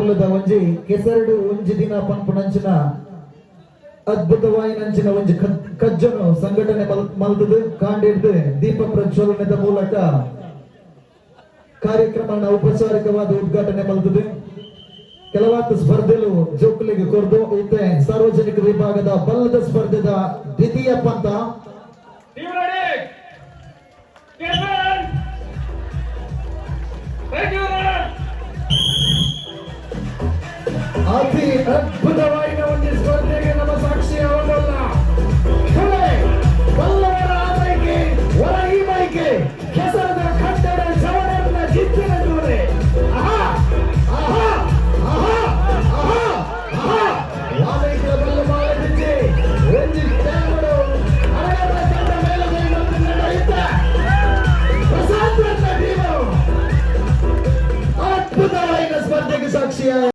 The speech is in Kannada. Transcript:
ಪೊಲದ ಒಂಜಿ ಕೆಸರಡು ಒಂಜಿ ದಿನ ಪಂಪುನಂಚಿನ ಅದ್ಭುತವಾಯಿನಂಚಿನ ಒಂಜಿ ಕಜ್ಜನು ಸಂಘಟನೆ ಮಲ್ತದು ಕಾಂಡಿಡ್ದು ದೀಪ ಪ್ರಜ್ವಲನದ ಮೂಲಕ ಕಾರ್ಯಕ್ರಮ ಔಪಚಾರಿಕವಾದ ಉದ್ಘಾಟನೆ ಮಲ್ತದು. ಕೆಲವಾರು ಸ್ಪರ್ಧೆಲು ಜೋಕುಲಿಗೆ ಕೊರ್ದು ಇತ್ತೆ ಸಾರ್ವಜನಿಕ ವಿಭಾಗದ ಬಲ್ಲದ ಸ್ಪರ್ಧೆದ ದ್ವಿತೀಯ ಪಂತ ಅತಿ ಅದ್ಭುತವಾದ ಒಂದು ಸ್ಪರ್ಧೆಗೆ ನಮ್ಮ ಸಾಕ್ಷಿ ಅವರಲ್ಲ. ಬಲ್ಲವರ ಆಮೈಕೆ ಹೊರ ಈ ಮೈಕೆ ಕೆಸರದ ಕಟ್ಟಡ ಚವರನ್ನ ಜಿತ್ತಿನ ದೂರೆ ಆಮೈಕೆ ಬಲ್ಲ ಮಾಡಿದ್ದೆ ಒಂದು ತೆಂಗುಡು ಅರಗದ ಕಂಡ ಮೇಲೆ ನಡೆಯುತ್ತ ಪ್ರಸಾದ್ ಟೀಮು ಅದ್ಭುತವಾದ ಸ್ಪರ್ಧೆಗೆ ಸಾಕ್ಷಿಯ